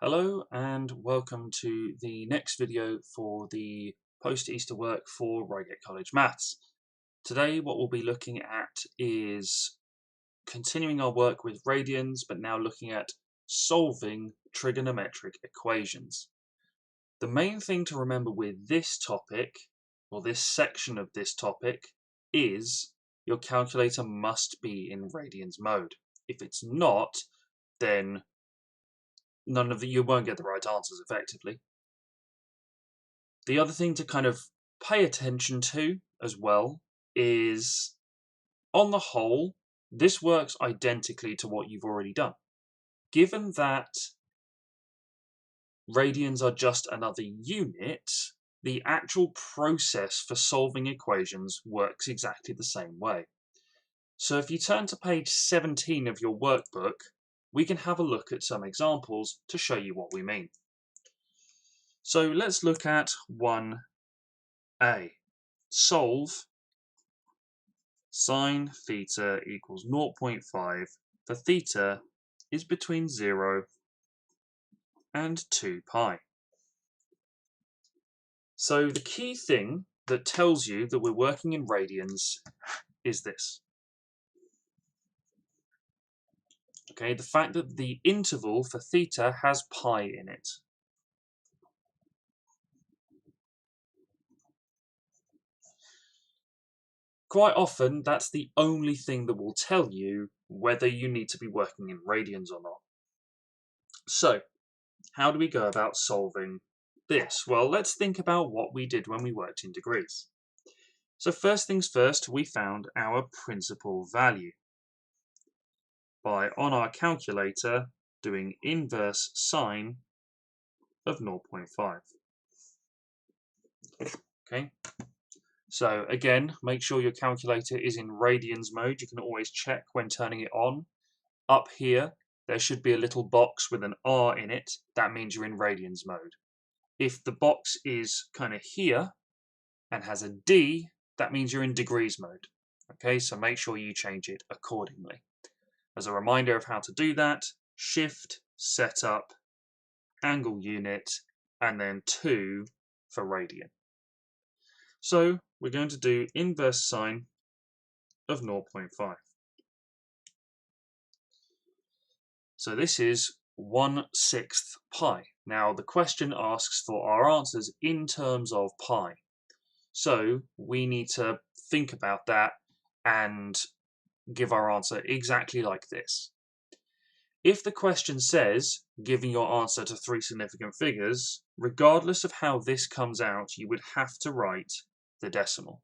Hello and welcome to the next video for the post-Easter work for Reigate College Maths. Today what we'll be looking at is continuing our work with radians, but now looking at solving trigonometric equations. The main thing to remember with this topic, or this section of this topic, is your calculator must be in radians mode. If it's not, then you won't get the right answers effectively. The other thing to kind of pay attention to as well is, on the whole, this works identically to what you've already done. Given that radians are just another unit, the actual process for solving equations works exactly the same way. So if you turn to page 17 of your workbook, we can have a look at some examples to show you what we mean. So let's look at 1a. Solve sine theta equals 0.5 for theta is between 0 and 2 pi. So the key thing that tells you that we're working in radians is this. Okay, the fact that the interval for theta has pi in it. Quite often, that's the only thing that will tell you whether you need to be working in radians or not. So, how do we go about solving this? Well, let's think about what we did when we worked in degrees. So first things first, we found our principal value by, on our calculator, doing inverse sine of 0.5. Okay. So again, make sure your calculator is in radians mode. You can always check when turning it on. Up here, there should be a little box with an R in it. That means you're in radians mode. If the box is kind of here and has a D, that means you're in degrees mode. Okay, so make sure you change it accordingly. As a reminder of how to do that, Shift, Setup, Angle Unit, and then 2 for radian. So we're going to do inverse sine of 0.5. So this is 1/6 pi. Now the question asks for our answers in terms of pi. So we need to think about that and give our answer exactly like this. If the question says, giving your answer to 3 significant figures, regardless of how this comes out, you would have to write the decimal.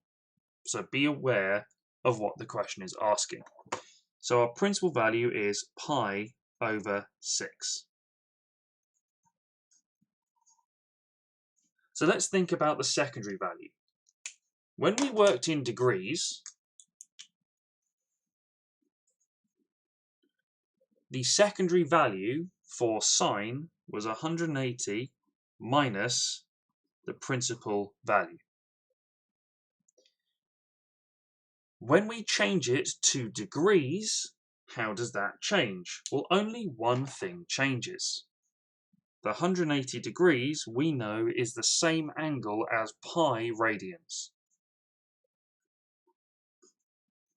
So be aware of what the question is asking. So our principal value is pi over 6. So let's think about the secondary value. When we worked in degrees, the secondary value for sine was 180 minus the principal value. When we change it to degrees, how does that change? Well, only one thing changes. The 180 degrees we know is the same angle as pi radians.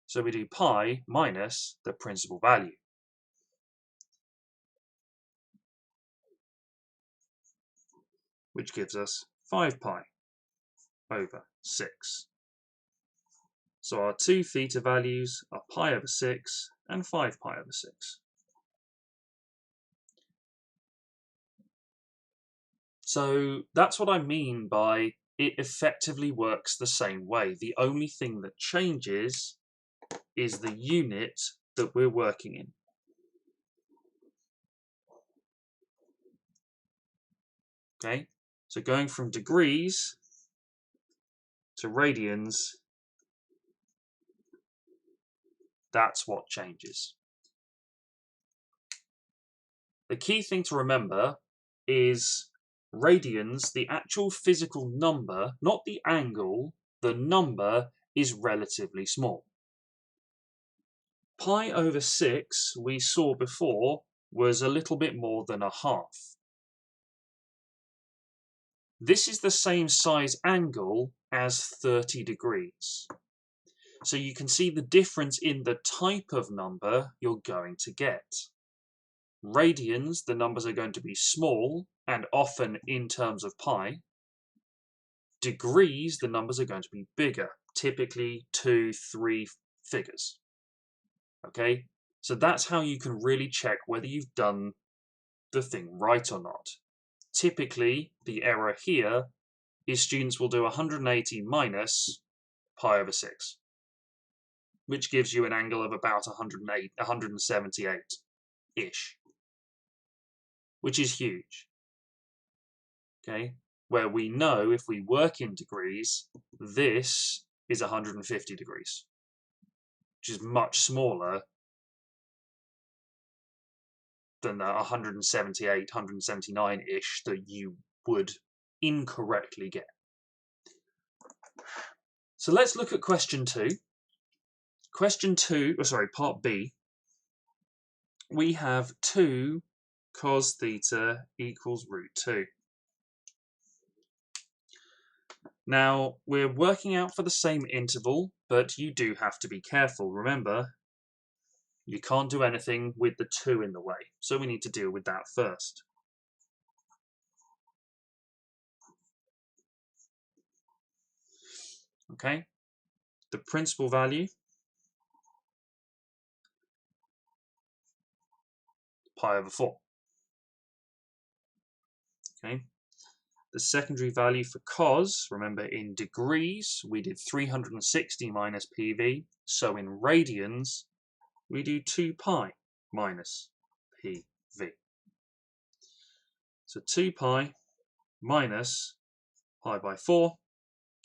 So we do pi minus the principal value. Which gives us 5 pi over 6. So our two theta values are pi over 6 and 5 pi over 6. So that's what I mean by it effectively works the same way. The only thing that changes is the unit that we're working in. Okay, so going from degrees to radians, that's what changes. The key thing to remember is radians, the actual physical number, not the angle, the number is relatively small. Pi over 6, we saw before, was a little bit more than a half. This is the same size angle as 30 degrees. So you can see the difference in the type of number you're going to get. Radians, the numbers are going to be small and often in terms of pi. Degrees, the numbers are going to be bigger, typically 2, 3 figures. Okay, so that's how you can really check whether you've done the thing right or not. Typically, the error here is students will do 180 minus pi over 6, which gives you an angle of about 178-ish, which is huge. Okay, where we know if we work in degrees, this is 150 degrees, which is much smaller than the 178, 179-ish that you would incorrectly get. So let's look at question 2. Part B. We have 2 cos theta equals root 2. Now, we're working out for the same interval, but you do have to be careful. Remember, you can't do anything with the 2 in the way, so we need to deal with that first. Okay, the principal value, pi over 4. Okay, the secondary value for cos, remember in degrees, we did 360 minus PV, so in radians, we do 2 pi minus PV. So 2 pi minus pi by 4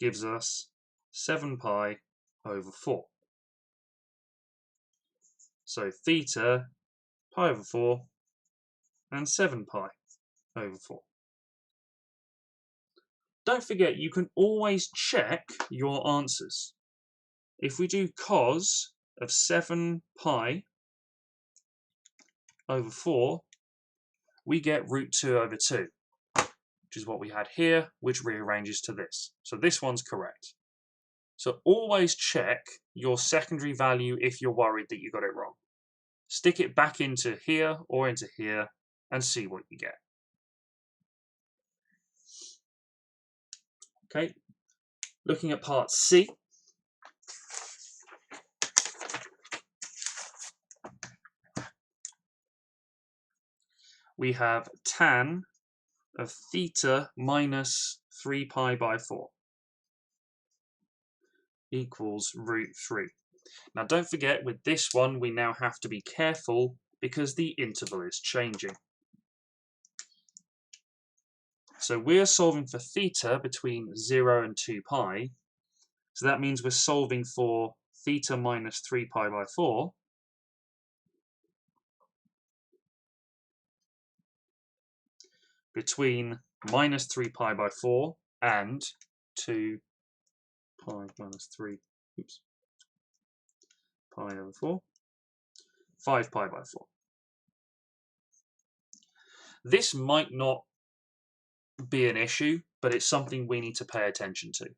gives us 7 pi over 4. So theta, pi over 4, and 7 pi over 4. Don't forget, you can always check your answers. If we do cos of 7 pi over 4, we get root 2 over 2, which is what we had here, which rearranges to this. So this one's correct. So always check your secondary value if you're worried that you got it wrong. Stick it back into here or into here and see what you get. Okay, looking at part C. We have tan of theta minus 3 pi by 4 equals root 3. Now don't forget, with this one we now have to be careful because the interval is changing. So we're solving for theta between 0 and 2 pi. So that means we're solving for theta minus 3 pi by 4. Between minus 3 pi by 4 and 2 pi minus 3, pi over 4, 5 pi by 4. This might not be an issue, but it's something we need to pay attention to.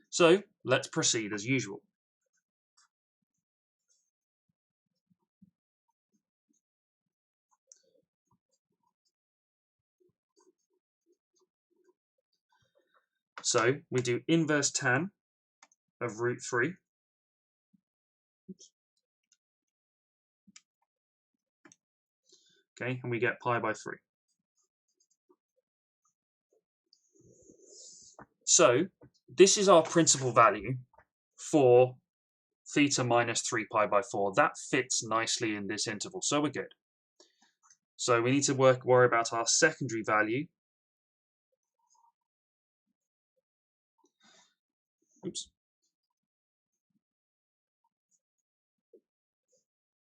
So let's proceed as usual. So we do inverse tan of root 3. Okay, and we get pi by 3. So this is our principal value for theta minus 3 pi by 4. That fits nicely in this interval, so we're good. So we need to worry about our secondary value.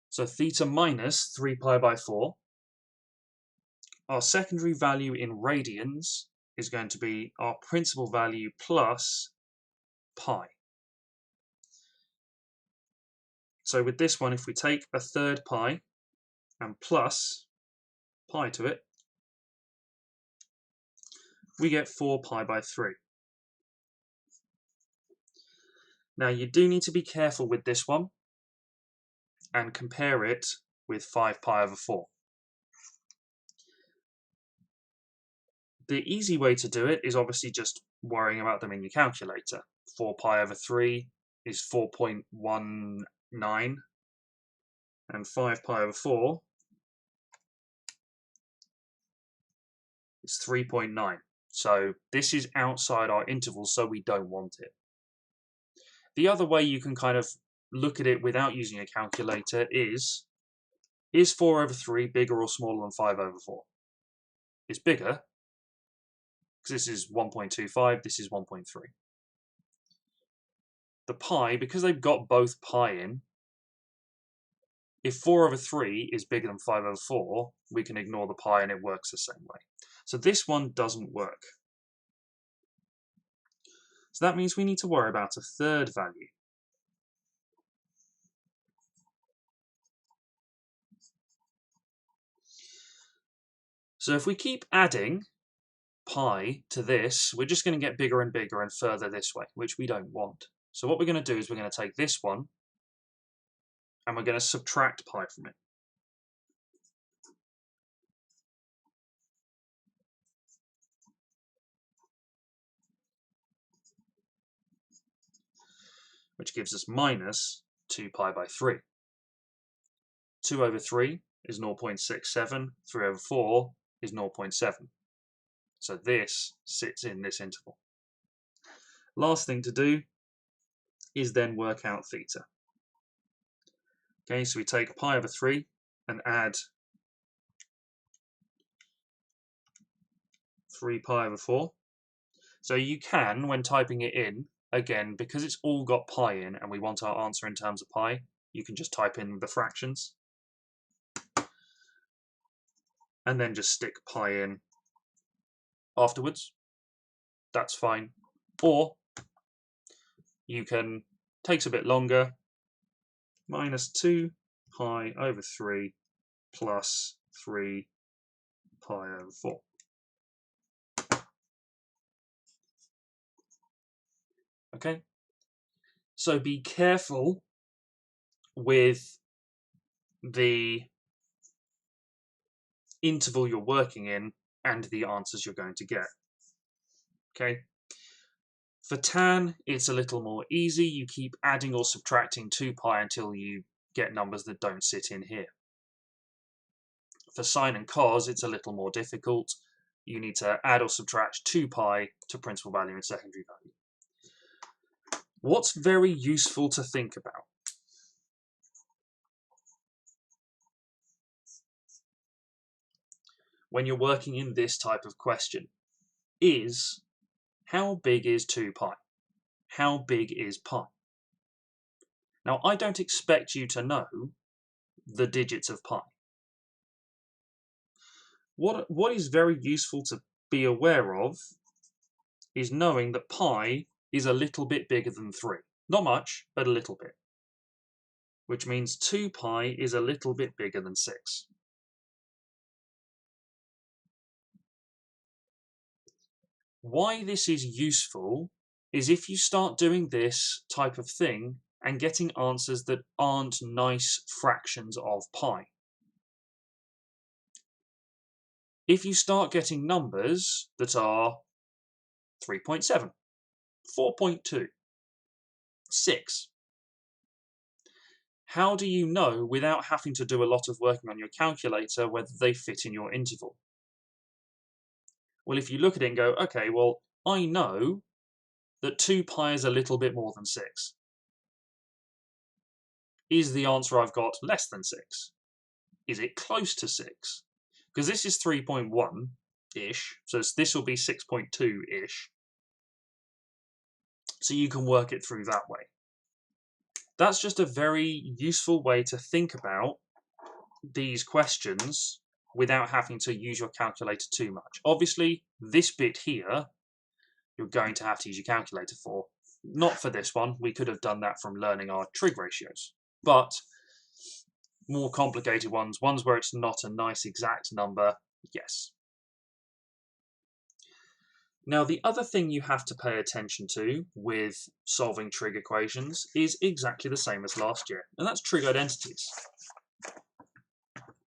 So theta minus 3 pi by 4. Our secondary value in radians is going to be our principal value plus pi. So with this one, if we take a third pi and plus pi to it, we get 4 pi by 3. Now you do need to be careful with this one and compare it with 5 pi over 4. The easy way to do it is obviously just worrying about them in your calculator. 4 pi over 3 is 4.19, and 5 pi over 4 is 3.9. So this is outside our interval, so we don't want it. The other way you can kind of look at it without using a calculator is 4 over 3 bigger or smaller than 5 over 4? It's bigger, because this is 1.25, this is 1.3. The pi, because they've got both pi in, if 4 over 3 is bigger than 5 over 4, we can ignore the pi and it works the same way. So this one doesn't work. So that means we need to worry about a third value. So if we keep adding pi to this, we're just going to get bigger and bigger and further this way, which we don't want. So what we're going to do is we're going to take this one and we're going to subtract pi from it. Which gives us minus 2 pi by 3. 2 over 3 is 0.67, 3 over 4 is 0.7. So this sits in this interval. Last thing to do is then work out theta. Okay, so we take pi over 3 and add 3 pi over 4. So you can, when typing it in, again, because it's all got pi in and we want our answer in terms of pi, you can just type in the fractions and then just stick pi in afterwards. That's fine. Or you can, takes a bit longer, minus 2 pi over 3 plus 3 pi over 4. Okay, so be careful with the interval you're working in and the answers you're going to get. Okay, for tan, it's a little more easy. You keep adding or subtracting 2 pi until you get numbers that don't sit in here. For sine and cos, it's a little more difficult. You need to add or subtract 2 pi to principal value and secondary value. What's very useful to think about? When you're working in this type of question is, how big is 2 pi? How big is pi? Now, I don't expect you to know the digits of pi. What is very useful to be aware of is knowing that pi is a little bit bigger than 3. Not much, but a little bit. Which means 2 pi is a little bit bigger than 6. Why this is useful is if you start doing this type of thing and getting answers that aren't nice fractions of pi. If you start getting numbers that are 3.7, 4.2, 6, how do you know without having to do a lot of working on your calculator whether they fit in your interval? Well, if you look at it and go, okay, well, I know that 2 pi is a little bit more than 6. Is the answer I've got less than 6? Is it close to 6? Because this is 3.1-ish, so this will be 6.2-ish. So you can work it through that way. That's just a very useful way to think about these questions without having to use your calculator too much. Obviously, this bit here, you're going to have to use your calculator for. Not for this one. We could have done that from learning our trig ratios. But more complicated ones where it's not a nice exact number, yes. Now, the other thing you have to pay attention to with solving trig equations is exactly the same as last year, and that's trig identities.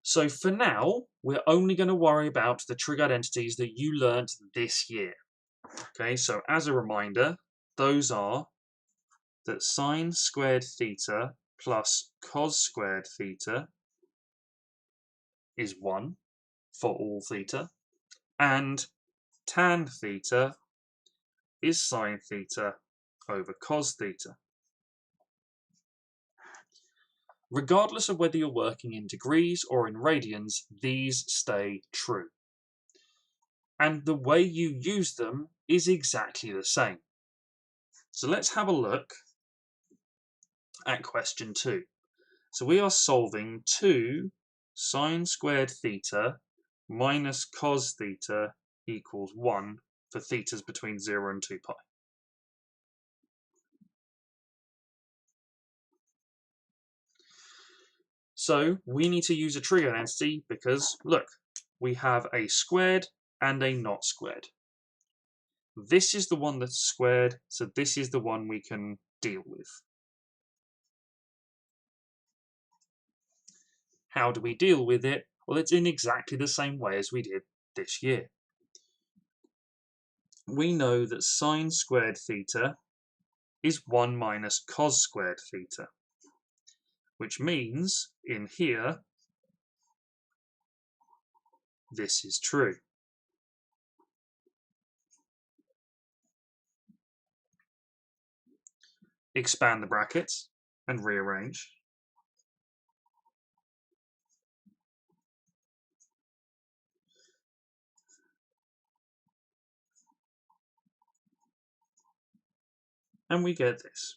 So for now, we're only going to worry about the trig identities that you learnt this year. Okay, so as a reminder, those are that sine squared theta plus cos squared theta is 1 for all theta, and tan theta is sine theta over cos theta. Regardless of whether you're working in degrees or in radians, these stay true. And the way you use them is exactly the same. So let's have a look at question 2. So we are solving 2 sine squared theta minus cos theta equals 1 for thetas between 0 and 2 pi. So we need to use a trig identity because, look, we have a squared and a not squared. This is the one that's squared, so this is the one we can deal with. How do we deal with it? Well, it's in exactly the same way as we did this year. We know that sine squared theta is 1 minus cos squared theta, which means in here, this is true. Expand the brackets and rearrange. And we get this.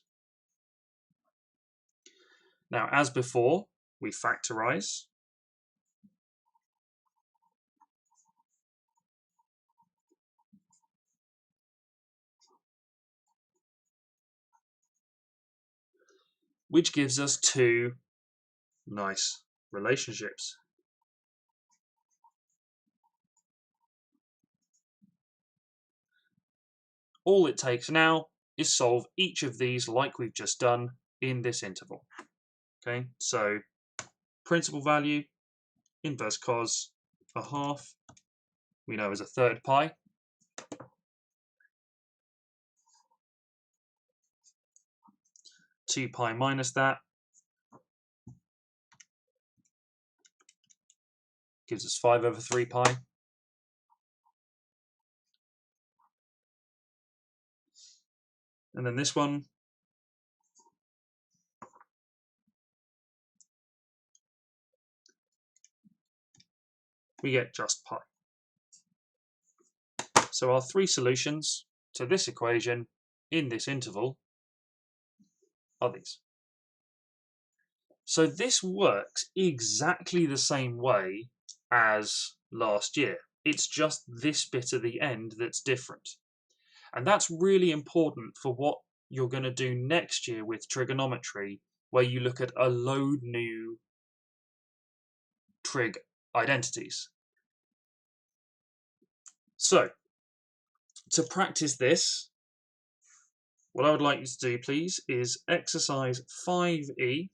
Now, as before, we factorize. Which gives us 2 nice relationships. All it takes now is solve each of these like we've just done in this interval. Okay, so principal value, inverse cos, a half, we know is a third pi. Two pi minus that gives us 5 over 3 pi. And then this one, we get just pi. So our 3 solutions to this equation in this interval are these. So this works exactly the same way as last year. It's just this bit at the end that's different. And that's really important for what you're going to do next year with trigonometry, where you look at a load new trig identities. So, to practice this, what I would like you to do, please, is exercise 5E,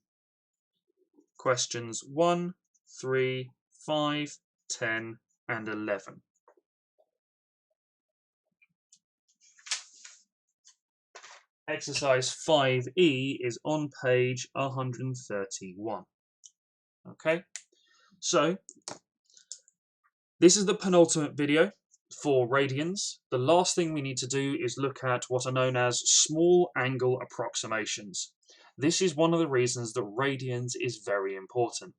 questions 1, 3, 5, 10, and 11. Exercise 5E is on page 131. Okay, so this is the penultimate video for radians. The last thing we need to do is look at what are known as small angle approximations. This is one of the reasons that radians is very important,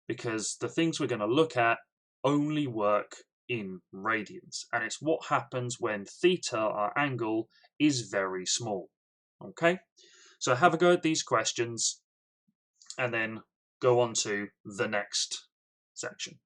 because the things we're going to look at only work in radians, and it's what happens when theta, our angle, is very small. Okay, so have a go at these questions and then go on to the next section.